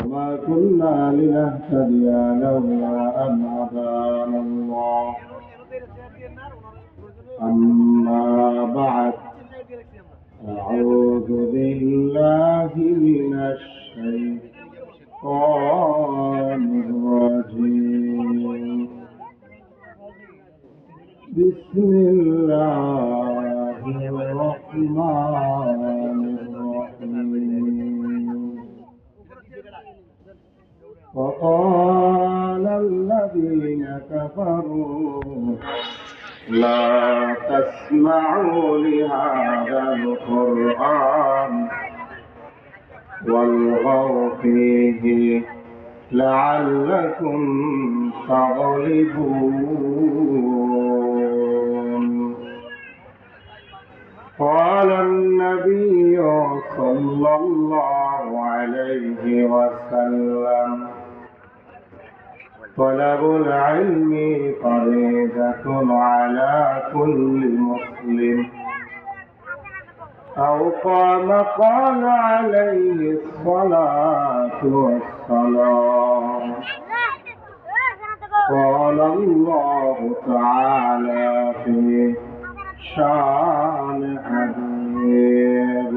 وما كنا لنهتدي لولا أن هدانا الله أما بعد أعوذ بالله من الشيطان الرجيم بسم الله الرحمن الرحيم وقال الذين كفروا لا تسمعوا لهذا القرآن والغوا فيه لعلكم تغلبون. قال النبي صلى الله عليه وسلم طلب العلم فريضة على كل مسلم أو قام قال عليه الصلاة والسلام. قال الله تعالى في شان حبيب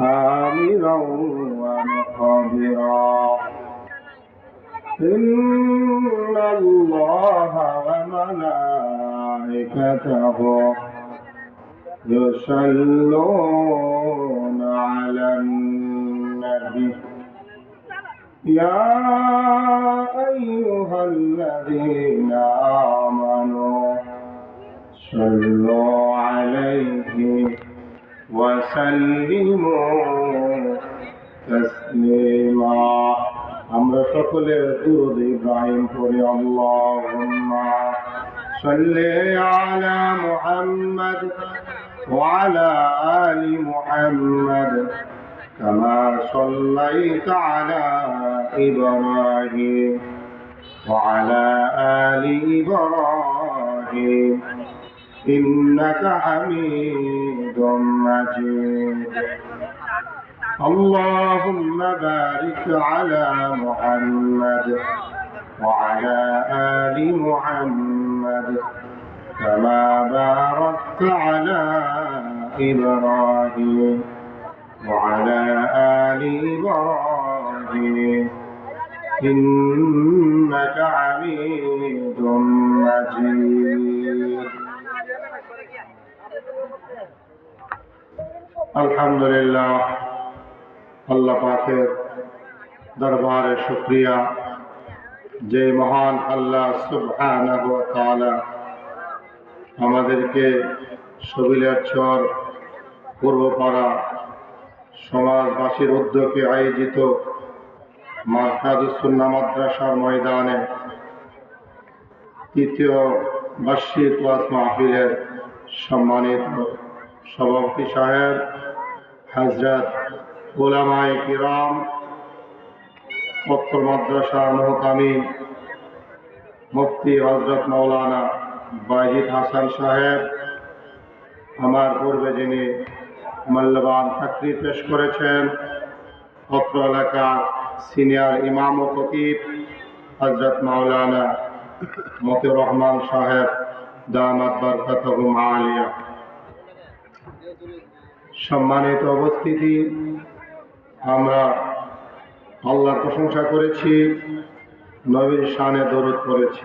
آمرا ومخبرا إن الله وملائكته يصلون على النبي يا أيها الذين آمنوا صلوا عليه وسلموا تسليما. আমরা সকলে দুরূদ ইব্রাহিম পড়ি। আল্লাহুম্মা সাল্লি আলা মুহাম্মাদ ওয়া আলা আলি মুহাম্মাদ কামা সাল্লাইতা আলা ইব্রাহিম ওয়া আলা আলি ইব্রাহিম ইন্নাকা হামিদুম মাজিদ। اللهم بارك على محمد وعلى آل محمد كما باركت على إبراهيم وعلى آل إبراهيم إنك حميد مجيد. الحمد لله আল্লাহ পাকের দরবারে শুকরিয়া যে মহান আল্লাহ সুবহানাহু ওয়া তাআলা আমাদেরকে সবিলাচর পূর্বপাড়া সমাজবাসীর উদ্যোগে আয়োজিত মারকাজুস সুন্নাহ মাদ্রাসার ময়দানে তৃতীয় বার্ষিক ওয়াজ মাহফিলের সম্মানিত সভাপতি সাহেব হযরত উলামায়ে কিরাম উত্তর মাদ্রাসা মুহতামিম মুফতি হযরত মাওলানা বাজিদ হাসান সাহেব, আমার পূর্বে যিনি মূল্যবান তাকরীর পেশ করেছেন অত্র এলাকার সিনিয়র ইমাম ও খতিব হযরত মাওলানা মতিউর রহমান সাহেব দামাত বারকাতুহুম আলিয়া, সম্মানিত উপস্থিতি, আমরা আল্লাহর প্রশংসা করেছি, নবীর শানে দরুদ পড়েছি।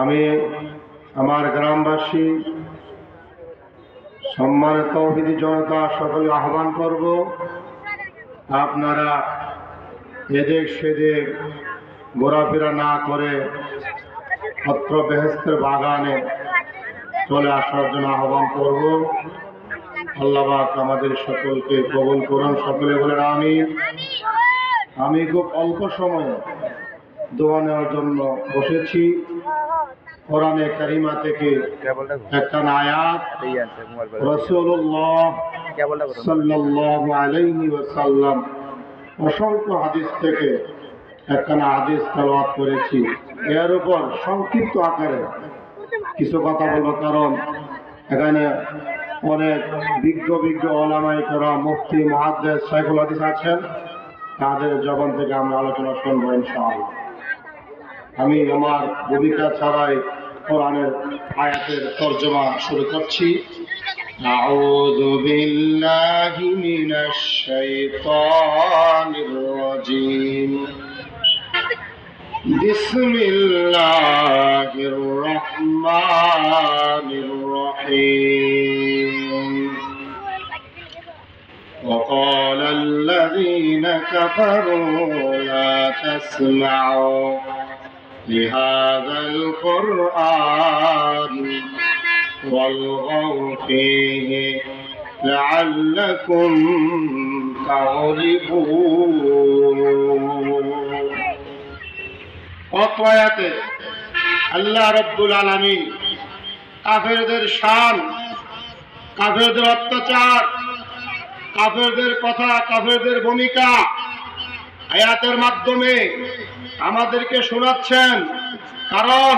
আমি আমার গ্রামবাসী সম্মানিত তৌহিদি জনতা সকলে আহ্বান করব, আপনারা এদিক সেদিক ঘোরাফেরা না করে অত্র বেহেশতের বাগানে চলে আসার জন্য আহ্বান করব। আল্লাহ পাক আমাদের সকলকে কবুল করুন। সকলে বলেন আমিন। আমি খুব অল্প সময়ে দোয়া নেওয়ার জন্য বসেছি। কোরআনে কারিমা থেকে একটা আয়াত, রাসূলুল্লাহ সাল্লাল্লাহু আলাইহি ওয়াসাল্লাম অসংখ্য হাদিস থেকে একটা হাদিস তেলাওয়াত করেছি। এর উপর সংক্ষিপ্ত আকারে কিছু কথা বলবো, কারণ এখানে অনেক বিজ্ঞ ওলামায়ে কেরাম, মুফতি, মুহাদ্দিস, শাইখুল হাদিস আছেন। তাদের জবান থেকে আমরা আলোচনা শুনবো ইনশাআল্লাহ। আমি আমার ভূমিকা ছাড়াই কোরআনের আয়াতের তর্জমা শুরু করছি। আউযু বিল্লাহি মিনাশ শাইতানির রাজীম। বিসমিল্লাহির রহমানির রহিম। وقال الذين كفروا لا تسمعوا لهذا القرآن والغوا فيه لعلكم تغلبون। আয়াতে আল্লাহ রাব্বুল আলামিন কাফেরদের শান, কাফেরদের অত্যাচার, কাফেরদের কথা, কাফেরদের ভূমিকা আয়াতের মাধ্যমে আমাদেরকে শোনাচ্ছেন। কারণ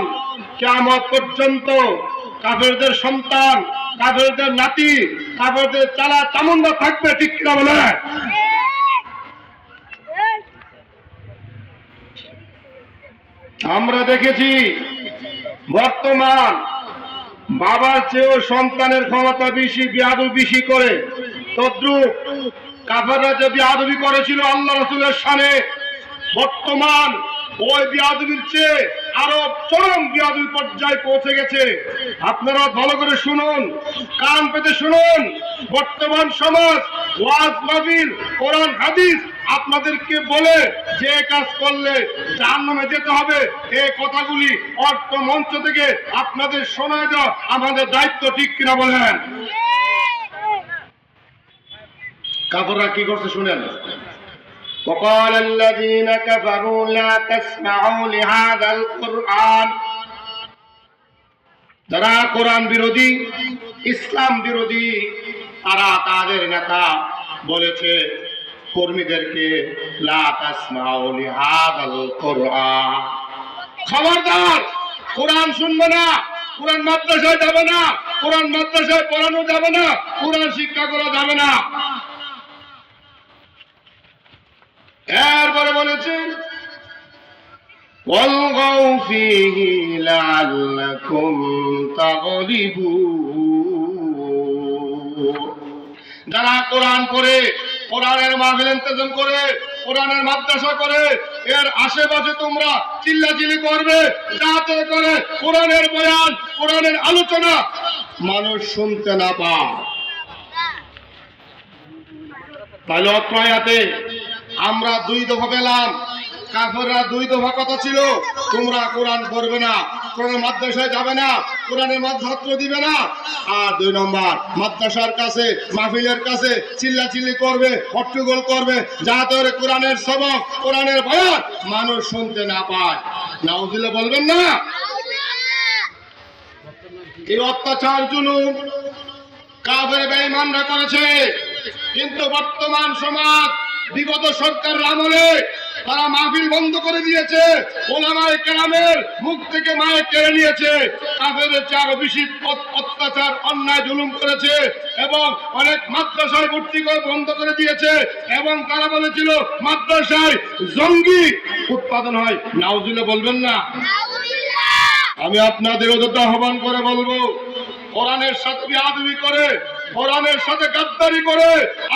কিয়ামত পর্যন্ত কাফেরদের সন্তান, কাফেরদের নাতি, কাফেরদের চালা চামুন্ডা থাকবে, ঠিক কিনা বলে? আমরা দেখেছি বর্তমান বাবার চেয়েও সন্তানের ক্ষমতা বেশি, বিয়াদবি বেশি করে। তদ্রুপ কাফেররা যে বিয়াদবি করেছিল আল্লাহ রাসূলের শানে, বর্তমান ওই বিয়াদবির চেয়ে আরো চরম বিয়াদবি পর্যায়ে পৌঁছে গেছে। আপনারা ভালো করে শুনুন, কান পেতে শুনুন। বর্তমান সমাজ ওয়াজ মাহফিল, কোরআন হাদিস আপনাদেরকে বলে যে কাজ করলে জাহান্নামে যেতে হবে, এই কথাগুলি অর্থ মঞ্চ থেকে আপনাদের শোনায় দেওয়া আমাদের দায়িত্ব, ঠিক কিনা বলেন? কাফেররা কি করছে শুনেন। وقال الذين كفروا لا تسمعوا لهذا القرآن। যারা কোরআন বিরোধী, ইসলাম বিরোধী, তারা তাদের নেতা বলেছে কর্মীদেরকে লা তাসমাউ লিহাযাল কুরআন, খবরদার কোরআন শুনবে না, কোরআন মাদ্রাসায় যাবে না, কোরআন মাদ্রাসায় পড়ানো যাবে না, কোরআন শিক্ষা করা যাবে না। এরপরে বলেছেন ওয়ালগাউ ফীহি লাআল্লাকুম তাগলিবুন। যারা কোরআন পড়ে, কোরআনের মাহফিল ইন্তজাম করে, কোরআনের মাদ্রাসা করে, এর আশেপাশে তোমরা চিল্লাচিল্লি করবে, যাতে করে কোরআনের বয়ান, কোরআনের আলোচনা মানুষ শুনতে না পায়। তাহলে অত্র আয়াতে আমরা দুই দফা পেলাম। কাফেররা দুই দফা কথা ছিল, তোমরা কোরআন পড়বে না, কোরআন মাদ্রাসায় যাবে না, কোরআনের ছাত্র দিবে না। আর দুই নম্বর, মাদ্রাসার কাছে, মাহফিলের কাছে চিল্লাচিল্লি করবে, হট্টগোল করবে, যাতে কোরআনের সবক, কোরআনের বয়ান মানুষ শুনতে না পায়। নাউজুবিল্লাহ বলবেন না? এই অত্যাচার জুলুম কাফের বেঈমানরা করেছে। কিন্তু বর্তমান সমাজ বিগত সরকারের আমলে তারা মাহফিল বন্ধ করে দিয়েছে, ওলামায়ে কেরামের মুখ থেকে মাইক কেড়ে নিয়েছে, কাফেরের চার বেশি অত্যাচার, অন্যায়, জুলুম করেছে এবং অনেক মাদ্রাসায় ভর্তি করে বন্ধ করে দিয়েছে। এবং তারা বলেছিল মাদ্রাসায় জঙ্গি উৎপাদন হয়। নাউজুবিল্লাহ বলবেন না? আমি আপনাদের ওদেরকে আহ্বান করে বলবো, কোরআনের সাথে বিয়াদবি করে, কোরআনের সাথে গাদ্দারি করে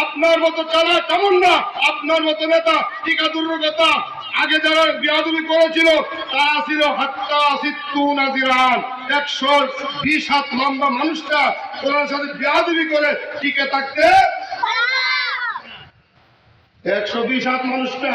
আপনার মতো চালা চামুন্ডা, আপনার মতো নেতা টিকা দুর্গতা আগে যারা বিয়াদবি করেছিল তারা ছিল হাত্তা সিত্তুনা জিরান, 120 হাত লম্বা মানুষটা কোরআনের সাথে বিয়াদবি করে টিকে থাকতে 120 হাত মানুষটা